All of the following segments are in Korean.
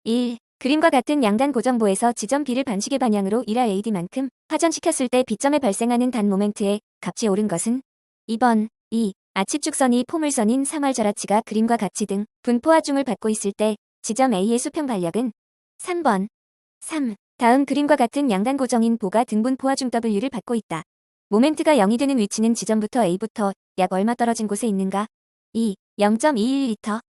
1. 그림과 같은 양단 고정보에서 지점 B를 반시계 방향으로 1RAD만큼 화전시켰을 때 B점에 발생하는 단 모멘트의 값이 옳은 것은 2번 2. 아치축선이 포물선인 3월 절하치가 그림과 같이 등 분포 하중을 받고 있을 때 지점 A의 수평 반력은 3번 3. 다음 그림과 같은 양단 고정인 보가 등분포 하중 W를 받고 있다. 모멘트가 0이 되는 위치는 지점부터 A부터 약 얼마 떨어진 곳에 있는가? 2. 0.21m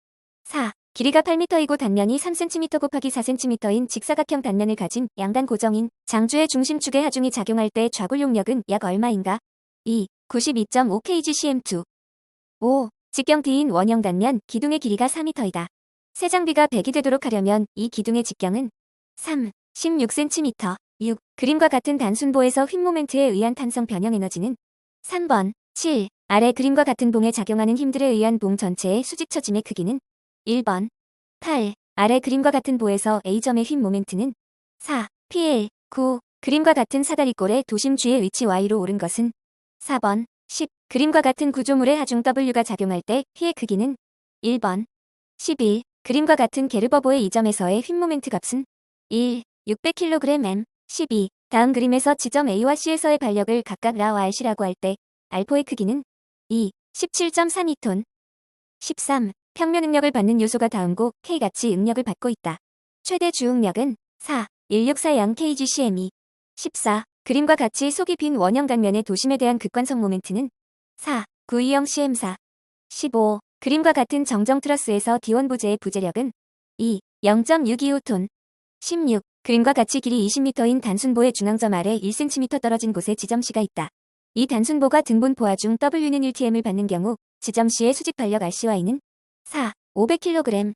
4. 길이가 8m이고 단면이 3cm 곱하기 4cm인 직사각형 단면을 가진 양단 고정인 장주의 중심축의 하중이 작용할 때 좌굴용력은 약 얼마인가? 2. 92.5kgcm2 5. 직경 D인 원형 단면 기둥의 길이가 4m이다. 세 장비가 100이 되도록 하려면 이 기둥의 직경은 3. 16cm 6. 그림과 같은 단순보에서 휜모멘트에 의한 탄성 변형 에너지는 3번 7. 아래 그림과 같은 봉에 작용하는 힘들에 의한 봉 전체의 수직 처짐의 크기는 1번 8. 아래 그림과 같은 보에서 A점의 휜모멘트는 4. PL 9. 그림과 같은 사다리꼴의 도심 G의 위치 Y로 옳은 것은 4번 10. 그림과 같은 구조물의 하중 W가 작용할 때 휘의 크기는 1번 11. 그림과 같은 게르버보의 이 점에서의 휜모멘트 값은 1. 600kgm 12. 다음 그림에서 지점 A와 C에서의 반력을 각각 라와 R씨라고 할 때 알포의 크기는 2. 17.42톤 13. 평면 응력을 받는 요소가 다음고 K같이 응력을 받고 있다. 최대 주응력은 4. 1640kgcm 14. 그림과 같이 속이 빈 원형 단면의 도심에 대한 극관성 모멘트는 4. 920cm4 15. 그림과 같은 정정 트러스에서 D1 부재의 부재력은 2. 0.625톤 16. 그림과 같이 길이 20m인 단순보의 중앙점 아래 1cm 떨어진 곳에 지점 C가 있다. 이 단순보가 등분포 하중 W는 1Tm을 받는 경우 지점 C의 수직 반력 RCY는 4. 500kg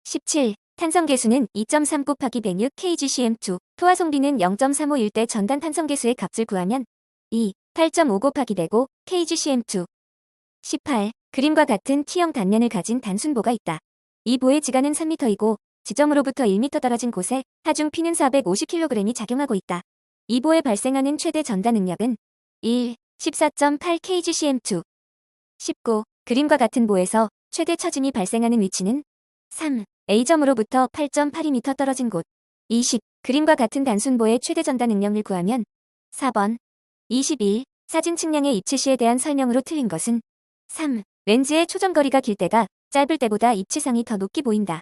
17. 탄성계수는 2.3 곱하기 106 kgcm2 토화송비는 0.351 때 전단 탄성계수의 값을 구하면 2. 8.5 곱하기 105 kgcm2 18. 그림과 같은 T형 단면을 가진 단순보가 있다. 이 보의 지간은 3m이고 지점으로부터 1m 떨어진 곳에 하중 P는 450kg이 작용하고 있다. 이 보에 발생하는 최대 전단 응력은 1. 14.8 kgcm2 19. 그림과 같은 보에서 최대 처짐이 발생하는 위치는 3. A점으로부터 8.82m 떨어진 곳 20. 그림과 같은 단순보의 최대 전단 응력을 구하면 4번 21. 사진 측량의 입체시에 대한 설명으로 틀린 것은 3. 렌즈의 초점거리가 길 때가 짧을 때보다 입체상이 더 높게 보인다.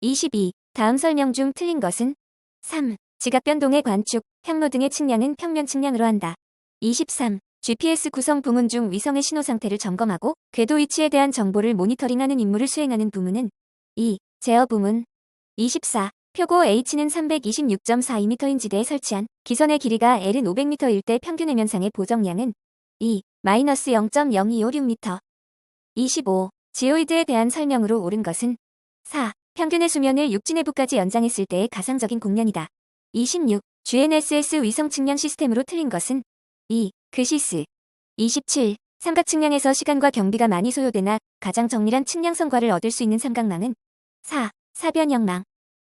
22. 다음 설명 중 틀린 것은 3. 지각변동의 관축, 향로 등의 측량은 평면 측량으로 한다. 23. GPS 구성 부문 중 위성의 신호 상태를 점검하고 궤도 위치에 대한 정보를 모니터링하는 임무를 수행하는 부문은 2. 제어 부문 24. 표고 H는 326.42m인 지대에 설치한 기선의 길이가 L은 500m일 때 평균 해면상의 보정량은 2. -0.0256m 25. 지오이드에 대한 설명으로 옳은 것은 4. 평균의 수면을 육지 내부까지 연장했을 때의 가상적인 곡면이다. 26. GNSS 위성 측량 시스템으로 틀린 것은 2. 그시스 27. 삼각 측량에서 시간과 경비가 많이 소요되나 가장 정밀한 측량 성과를 얻을 수 있는 삼각망은 4. 사변형망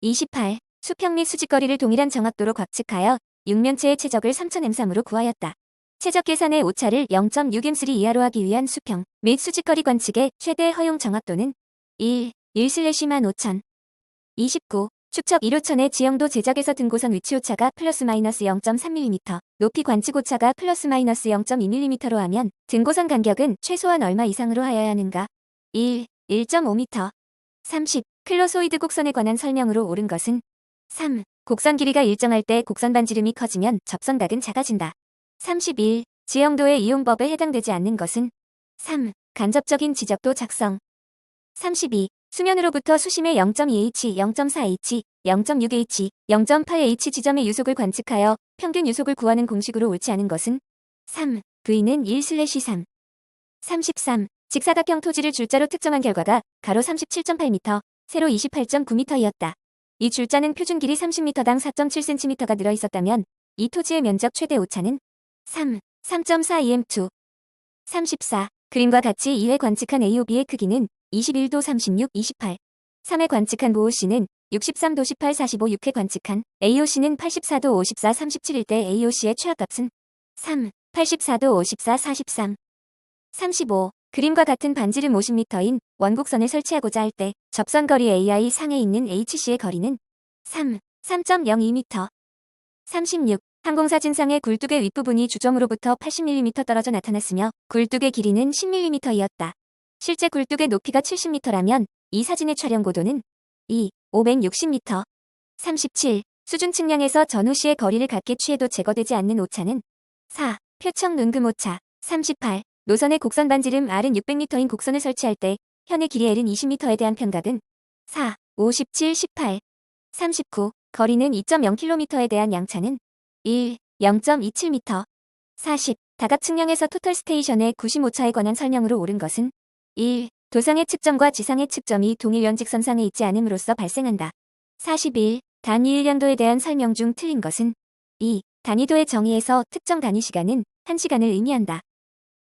28. 수평 및 수직거리를 동일한 정확도로 곽측하여 육면체의 최적을 3000m3으로 구하였다. 최적 계산의 오차를 0.6m3 이하로 하기 위한 수평 및 수직거리 관측의 최대 허용 정확도는 1. 1/15000. 29. 축척 1호천의 지형도 제작에서 등고선 위치 오차가 +마이너스 0.3mm, 높이 관측 오차가 +마이너스 0.2mm로 하면 등고선 간격은 최소한 얼마 이상으로 하여야 하는가? 1. 1.5m 30. 클로소이드 곡선에 관한 설명으로 옳은 것은 3. 곡선 길이가 일정할 때 곡선 반지름이 커지면 접선각은 작아진다. 31. 지형도의 이용법에 해당되지 않는 것은 3. 간접적인 지적도 작성 32. 수면으로부터 수심의 0.2h, 0.4h, 0.6h, 0.8h 지점의 유속을 관측하여 평균 유속을 구하는 공식으로 옳지 않은 것은 3. V는 1/3. 33. 직사각형 토지를 줄자로 특정한 결과가 가로 37.8m, 세로 28.9m이었다. 이 줄자는 표준 길이 30m당 4.7cm가 늘어있었다면 이 토지의 면적 최대 오차는 3. 3.42m2. 34. 그림과 같이 2회 관측한 AOB의 크기는 21도 36, 28. 3회 관측한 보호씨는 63도 18, 45, 6회 관측한 AOC는 84도 54, 37일 때 AOC의 최하값은 3. 84도 54, 43. 35. 그림과 같은 반지름 50m인 원곡선을 설치하고자 할 때 접선거리 AI 상에 있는 HC의 거리는 3. 3.02m. 36. 항공사진상의 굴뚝의 윗부분이 주점으로부터 80mm 떨어져 나타났으며 굴뚝의 길이는 10mm이었다. 실제 굴뚝의 높이가 70m라면 이 사진의 촬영 고도는 2. 560m. 37. 수준 측량에서 전후 시의 거리를 갖게 취해도 제거되지 않는 오차는 4. 표청 눈금 오차. 38. 노선의 곡선 반지름 R은 600m인 곡선을 설치할 때 현의 길이 L은 20m에 대한 편각은 4. 57, 18. 39. 거리는 2.0km에 대한 양차는 1. 0.27m. 40. 다각 측량에서 토털 스테이션의 95차에 관한 설명으로 옳은 것은 1. 도상의 측점과 지상의 측점이 동일 연직선상에 있지 않음으로써 발생한다. 41. 단위일량도에 대한 설명 중 틀린 것은 2. 단위도의 정의에서 특정 단위 시간은 1시간을 의미한다.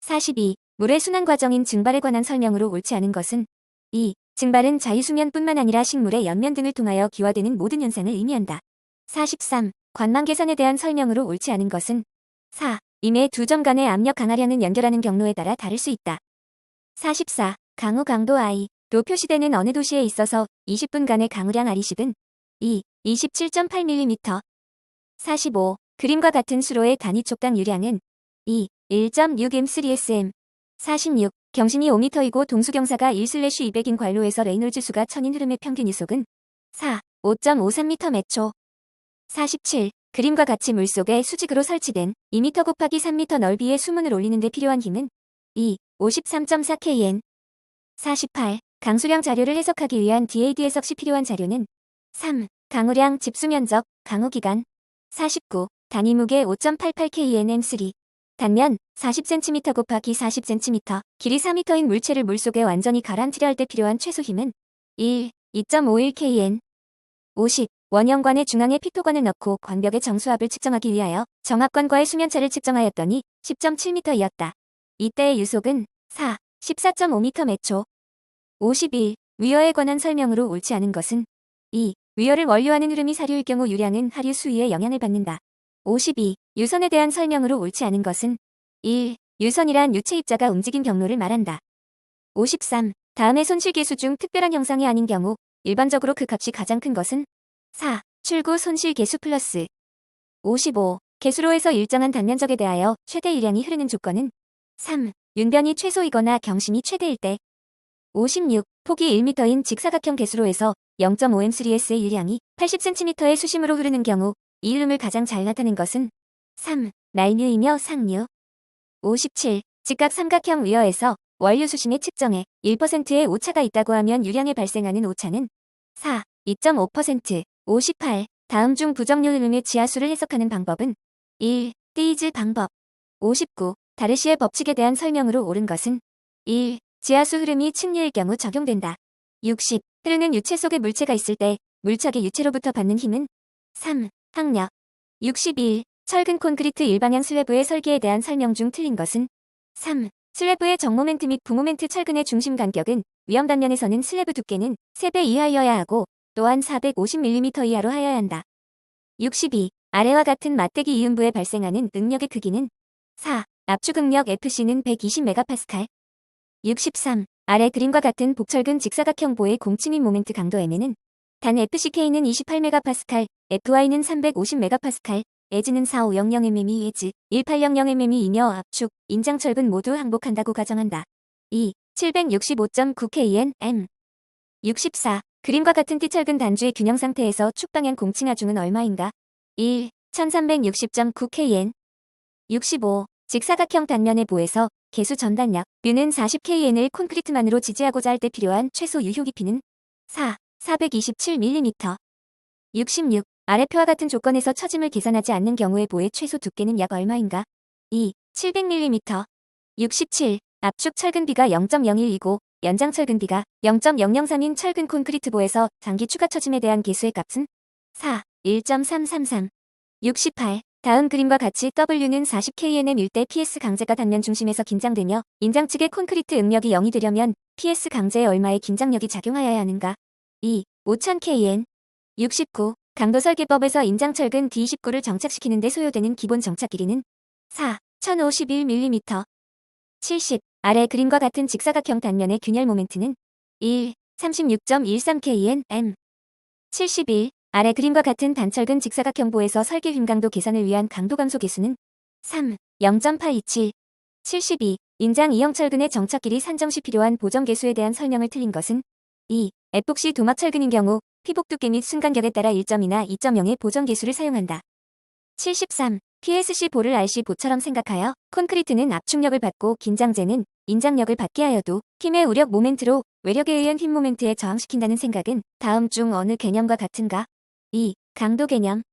42. 물의 순환 과정인 증발에 관한 설명으로 옳지 않은 것은 2. 증발은 자유수면뿐만 아니라 식물의 연면 등을 통하여 기화되는 모든 현상을 의미한다. 43. 관망 계산에 대한 설명으로 옳지 않은 것은 4. 임의 두 점 간의 압력 강하량은 연결하는 경로에 따라 다를 수 있다. 44. 강우 강도 I.도 표시되는 어느 도시에 있어서 20분간의 강우량 R20은 2. 27.8mm. 45. 그림과 같은 수로의 단위 촉당 유량은 2. 1.6m3sm. 46. 경신이 5m이고 동수경사가 1/200인 관로에서 레이놀즈 수가 1000인 흐름의 평균 유속은 4. 5.53m/초. 47. 그림과 같이 물속에 수직으로 설치된 2m 곱하기 3m 넓이의 수문을 올리는 데 필요한 힘은 2. 53.4kN. 48. 강수량 자료를 해석하기 위한 DAD 해석 시 필요한 자료는 3. 강우량, 집수면적, 강우기간. 49. 단위 무게 5.88kNm3. 단면 40cm 곱하기 40cm, 길이 4m인 물체를 물속에 완전히 가라앉히려 할 때 필요한 최소 힘은 1. 2.51kN. 50. 원형관의 중앙에 피토관을 넣고 관벽의 정수압을 측정하기 위하여 정압관과의 수면차를 측정하였더니 10.7m이었다. 이때의 유속은 4. 14.5m/초. 51. 위어에 관한 설명으로 옳지 않은 것은 2. 위어를 원료하는 흐름이 사류일 경우 유량은 하류 수위에 영향을 받는다. 52. 유선에 대한 설명으로 옳지 않은 것은 1. 유선이란 유체 입자가 움직임 경로를 말한다. 53. 다음의 손실 계수 중 특별한 형상이 아닌 경우 일반적으로 그 값이 가장 큰 것은 4. 출구 손실 계수 플러스. 55. 계수로에서 일정한 단면적에 대하여 최대 일량이 흐르는 조건은 3. 윤변이 최소이거나 경신이 최대일 때. 56. 폭이 1m인 직사각형 계수로에서 0.5m3s의 일량이 80cm의 수심으로 흐르는 경우 이 흐름을 가장 잘 나타낸 것은 3. 날류이며 상류. 57. 직각 삼각형 위어에서 원료 수심의 측정에 1%의 오차가 있다고 하면 유량에 발생하는 오차는 4. 2.5%. 58. 다음 중 부정률 흐름의 지하수를 해석하는 방법은 1. 띠즈 방법. 59. 다르시의 법칙에 대한 설명으로 옳은 것은 1. 지하수 흐름이 측류일 경우 적용된다. 60. 흐르는 유체 속에 물체가 있을 때 물체의 유체로부터 받는 힘은 3. 항력. 61. 철근 콘크리트 일방향 슬래브의 설계에 대한 설명 중 틀린 것은 3. 슬래브의 정모멘트 및 부모멘트 철근의 중심 간격은 위험 단면에서는 슬래브 두께는 3배 이하여야 하고 또한 450mm 이하로 하여야 한다. 62. 아래와 같은 맞대기 이음부에 발생하는 응력의 크기는 4. 압축 응력 FC는 120MPa. 63. 아래 그림과 같은 복철근 직사각형 보의 공침입 모멘트 강도 M에는 단 FCK는 28MPa, FY는 350MPa, 에즈는 4500mm, 에즈 1800mm이며 압축, 인장철근 모두 항복한다고 가정한다. 2. 765.9kN, M. 64. 그림과 같은 띠철근 단주의 균형 상태에서 축방향 공칭 하중은 얼마인가? 1. 1360.9kN. 65. 직사각형 단면의 보에서 개수 전단력, 뷰는 40kN을 콘크리트만으로 지지하고자 할 때 필요한 최소 유효 깊이는 4. 427mm. 66. 아래표와 같은 조건에서 처짐을 계산하지 않는 경우의 보의 최소 두께는 약 얼마인가? 2. 700mm. 67. 압축 철근비가 0.01이고 연장 철근비가 0.003인 철근 콘크리트 보에서 장기 추가 처짐에 대한 계수의 값은 4. 1.333. 68. 다음 그림과 같이 W는 40kNm일 때 PS 강제가 단면 중심에서 긴장되며 인장 측의 콘크리트 응력이 0이 되려면 PS 강제에 얼마의 긴장력이 작용하여야 하는가? 2. 5000kN. 69. 강도 설계법에서 인장철근 D29를 정착시키는 데 소요되는 기본 정착 길이는 4. 1051mm. 70. 아래 그림과 같은 직사각형 단면의 균열 모멘트는 1. 36.13kN, M. 71. 아래 그림과 같은 단철근 직사각형보에서 설계 휨강도 계산을 위한 강도 감소 계수는 3, 0.827, 72. 인장 이형철근의 정착 길이 산정 시 필요한 보정 계수에 대한 설명을 틀린 것은 2. 에폭시 도막철근인 경우 피복 두께 및 순간격에 따라 1.2나 2.0의 보정 계수를 사용한다. 73. PSC 볼을 RC 보처럼 생각하여 콘크리트는 압축력을 받고 긴장재는 인장력을 받게 하여도 힘의 우력 모멘트로 외력에 의한 힘 모멘트에 저항시킨다는 생각은 다음 중 어느 개념과 같은가? 2. 강도 개념.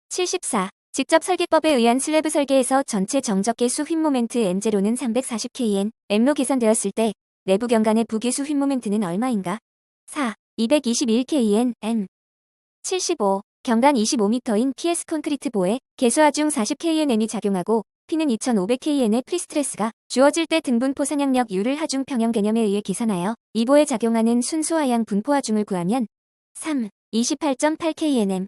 74. 직접 설계법에 의한 슬래브 설계에서 전체 정적 계수 휨 모멘트 M0는 340kN, M로 계산되었을 때 내부 경관의 부계수 휨 모멘트는 얼마인가? 4. 221kN, M. 75. 경관 25m인 PS 콘크리트 보에 계수하 중 40kNM이 작용하고 P는 2500kN의 프리스트레스가 주어질 때 등분포 상향력 U를 하중 평형 개념에 의해 계산하여 이 보에 작용하는 순수 하향 분포 하중을 구하면 3. 28.8kNM.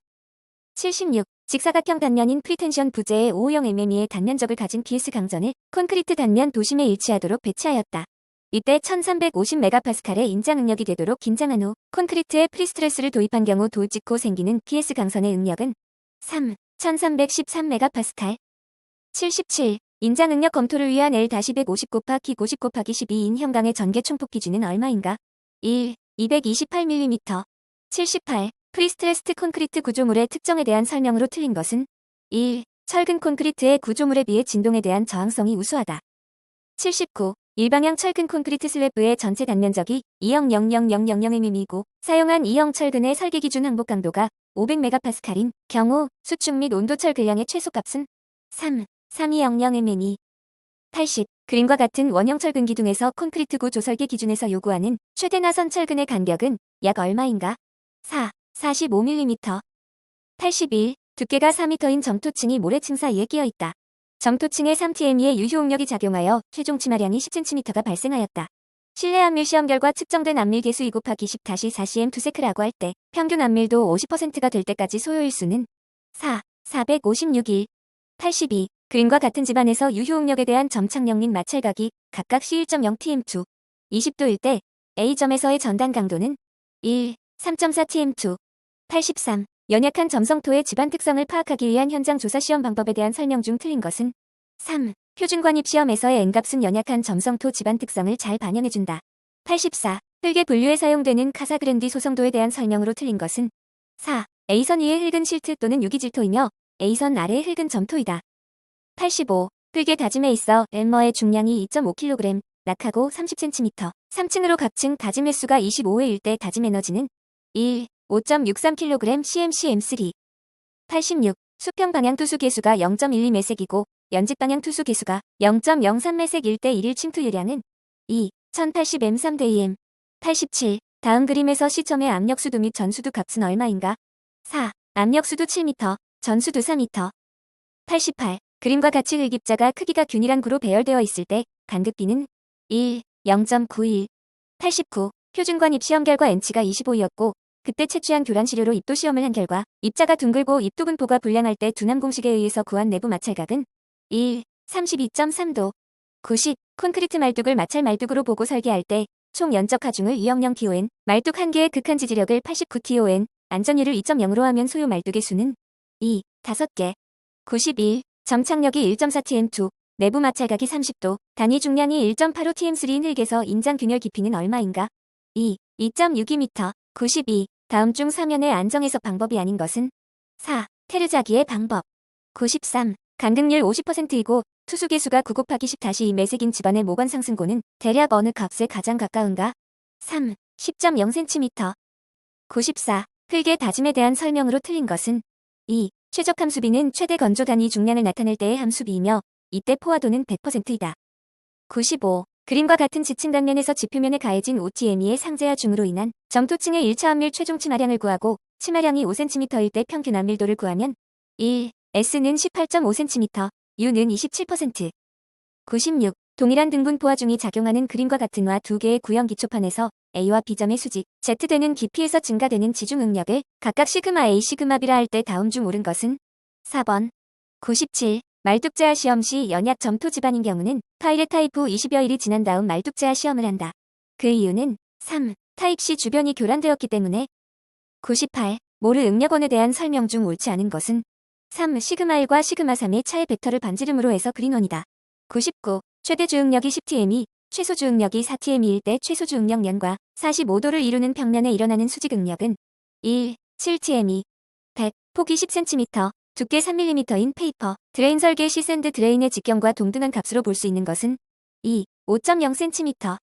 76. 직사각형 단면인 프리텐션 부재의 550mm의 단면적을 가진 PS 강전을 콘크리트 단면 도심에 일치하도록 배치하였다. 이때 1350MPa의 인장 응력이 되도록 긴장한 후 콘크리트에 프리스트레스를 도입한 경우 돌직후 생기는 PS 강선의 응력은 3. 1313MPa. 77. 인장 응력 검토를 위한 L-150 곱하기 90 곱하기 12인 현강의 전개 총폭 기준은 얼마인가? 1. 228mm. 78. 프리스트레스트 콘크리트 구조물의 특정에 대한 설명으로 틀린 것은 1. 철근 콘크리트의 구조물에 비해 진동에 대한 저항성이 우수하다. 79. 일방향 철근 콘크리트 슬래브의 전체 단면적이 2000000mm이고 사용한 2형 철근의 설계 기준 항복 강도가 500MPa인 경우 수축 및 온도철 근량의 최소값은 3. 3200mm. 80. 그림과 같은 원형 철근 기둥에서 콘크리트 구조 설계 기준에서 요구하는 최대 나선 철근의 간격은 약 얼마인가? 4. 45mm. 81. 두께가 4m인 점토층이 모래층 사이에 끼어 있다. 점토층에 3TME의 유효응력이 작용하여 최종 치마량이 10cm가 발생하였다. 실내 압밀 시험 결과 측정된 압밀 계수 2 곱하기 10-4cm 투세크라고 할 때 평균 압밀도 50%가 될 때까지 소요일수는 4. 456일. 82. 그림과 같은 집안에서 유효응력에 대한 점착력 및 마찰각이 각각 C1.0tm2, 20도일 때 A점에서의 전단 강도는 1. 3.4tm2. 83. 연약한 점성토의 집안 특성을 파악하기 위한 현장 조사 시험 방법에 대한 설명 중 틀린 것은 3. 표준 관입 시험에서의 N값은 연약한 점성토 집안 특성을 잘 반영해준다. 84. 흙의 분류에 사용되는 카사그랜디 소성도에 대한 설명으로 틀린 것은 4. A선 위의 흙은 실트 또는 유기질토이며 A선 아래의 흙은 점토이다. 85. 흙의 다짐에 있어 엘머의 중량이 2.5kg, 낙하고 30cm, 3층으로 각층 다짐 횟수가 25회일 때 다짐 에너지는 1. 5.63kg CMCM3. 86. 수평 방향 투수 계수가 0.12매색이고 연직 방향 투수 계수가 0.03매색일 때 일일 침투유량은 2. 1080m 3:2m. 87. 다음 그림에서 시점의 압력수도 및 전수도 값은 얼마인가? 4. 압력수도 7m, 전수도 4m. 88. 그림과 같이 흙입자가 크기가 균일한 구로 배열되어 있을 때 간극비는 1. 0.91. 89. 표준관 입시험 결과 N치가 25였고 그때 채취한 교란 시료로 입도 시험을 한 결과 입자가 둥글고 입도 분포가 불량할 때 둔함 공식에 의해서 구한 내부 마찰각은 1. 32.3도. 90. 콘크리트 말뚝을 마찰 말뚝으로 보고 설계할 때 총 연적 하중을 200 TON, 말뚝 1개의 극한 지지력을 89 TON, 안전율을 2.0으로 하면 소요 말뚝의 수는 2. 5개. 91. 점착력이 1.4tm2, 내부 마찰각이 30도, 단위 중량이 1.85tm3인 흙에서 인장 균열 깊이는 얼마인가? 2. 2.62m. 92. 다음 중 사면의 안정해석 방법이 아닌 것은 4. 테르자기의 방법. 93. 간극률 50%이고 투수 계수가 9 곱하기 10-2 매색인 집안의 모관 상승고는 대략 어느 값에 가장 가까운가? 3. 10.0cm. 94. 흙의 다짐에 대한 설명으로 틀린 것은 2. 최적 함수비는 최대 건조 단위 중량을 나타낼 때의 함수비이며 이때 포화도는 100%이다. 95. 그림과 같은 지층 단면에서 지표면에 가해진 OTME의 상재하 중으로 인한 점토층의 1차 압밀 최종 치마량을 구하고 치마량이 5cm일 때 평균 압밀도를 구하면 1. S는 18.5cm, U는 27%. 96. 동일한 등분 포화중이 작용하는 그림과 같은 와 두 개의 구형 기초판에서 A와 B점의 수직, Z되는 깊이에서 증가되는 지중 응력을 각각 시그마 A, 시그마 B라 할 때 다음 중 옳은 것은 4번. 97. 말뚝제하 시험 시 연약 점토 집안인 경우는 파일의 타입 후 20여일이 지난 다음 말뚝제하 시험을 한다. 그 이유는 3. 타입 시 주변이 교란되었기 때문에. 98. 모르 응력원에 대한 설명 중 옳지 않은 것은 3. 시그마1과 시그마3의 차의 벡터를 반지름으로 해서 그린원이다. 99. 최대 주응력이 10tm이 최소 주응력이 4tm일 때 최소 주응력 면과 45도를 이루는 평면에 일어나는 수직 응력은 1. 7tm이 100. 폭이 10cm, 두께 3mm인 페이퍼, 드레인 설계 시 샌드 드레인의 직경과 동등한 값으로 볼 수 있는 것은 2. 5.0cm.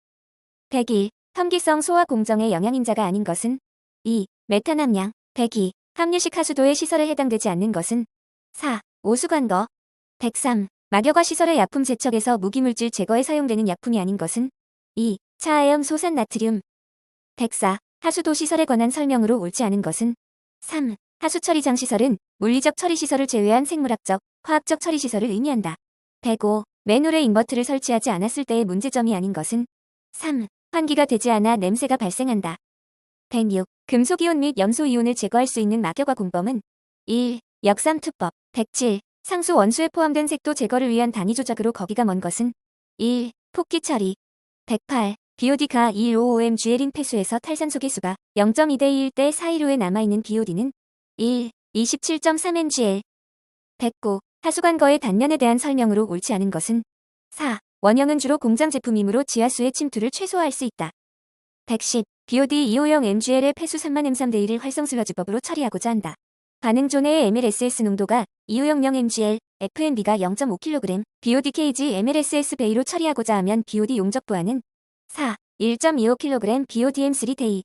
101. 험기성 소화 공정의 영양인자가 아닌 것은 2. 메탄 함량. 102. 함유식 하수도의 시설에 해당되지 않는 것은 4. 오수관거. 103. 막여과 시설의 약품 제척에서 무기물질 제거에 사용되는 약품이 아닌 것은 2. 차하염 소산 나트륨. 104. 하수도 시설에 관한 설명으로 옳지 않은 것은 3. 하수처리 장시설은 물리적 처리시설을 제외한 생물학적, 화학적 처리시설을 의미한다. 105. 맨홀에 인버트를 설치하지 않았을 때의 문제점이 아닌 것은 3. 환기가 되지 않아 냄새가 발생한다. 106. 금속이온 및 염소이온을 제거할 수 있는 막여과 공범은 1. 역삼투법. 107. 상수 원수에 포함된 색도 제거를 위한 단위 조작으로 거기가 먼 것은 1. 폭기 처리. 108. BOD가 215OMGL인 폐수에서 탈산소 개수가 0.2대 1 대 415에 남아있는 BOD는 1. 27.3mgl. 109. 하수관거의 단면에 대한 설명으로 옳지 않은 것은 4. 원형은 주로 공장 제품이므로 지하수의 침투를 최소화할 수 있다. 110. BOD 2호형 MGL의 폐수 3만 M3대1을 활성슬러지법으로 처리하고자 한다. 반응존의 MLSS 농도가 2호형용 MGL, FNB가 0.5kg, BODKG MLSS 베이로 처리하고자 하면 BOD 용적 부하는 4. 1.25kg BODM3 데이.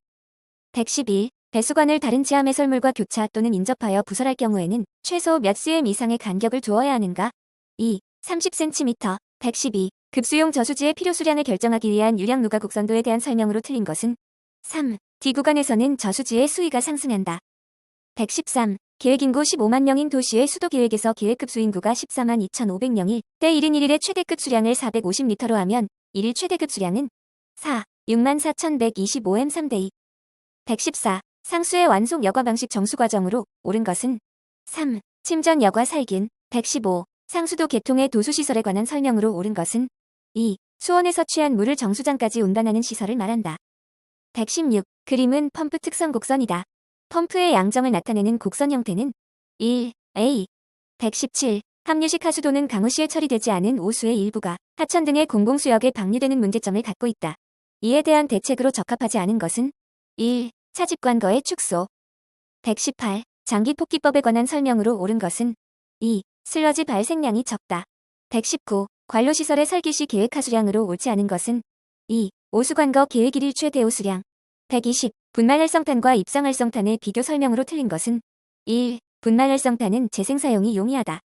111. 배수관을 다른 지하매설물과 교차 또는 인접하여 부설할 경우에는 최소 몇 cm 이상의 간격을 두어야 하는가? 2. 30cm. 112. 급수용 저수지의 필요 수량을 결정하기 위한 유량 누가 곡선도에 대한 설명으로 틀린 것은 3. D구간에서는 저수지의 수위가 상승한다. 113. 계획인구 15만 명인 도시의 수도계획에서 계획급 수인구가 14만 2,500명일 때 1인 1일의 최대급 수량을 450리터로 하면 1일 최대급 수량은 4. 6만 4,125 M3대2. 114. 상수의 완속 여과 방식 정수 과정으로 옳은 것은 3. 침전 여과 살균. 115. 상수도 계통의 도수시설에 관한 설명으로 옳은 것은 2. 수원에서 취한 물을 정수장까지 운반하는 시설을 말한다. 116. 그림은 펌프 특성 곡선이다. 펌프의 양정을 나타내는 곡선 형태는 1. A. 117. 함유식 하수도는 강우시에 처리되지 않은 오수의 일부가 하천 등의 공공수역에 방류되는 문제점을 갖고 있다. 이에 대한 대책으로 적합하지 않은 것은 1. 차집관거의 축소. 118. 장기폭기법에 관한 설명으로 옳은 것은 2. 슬러지 발생량이 적다. 119. 관로시설의 설계 시 계획 하수량으로 옳지 않은 것은 2. 오수관거 계획 1일 최대 오수량. 120. 분말활성탄과 입상활성탄의 비교 설명으로 틀린 것은 1. 분말활성탄은 재생사용이 용이하다.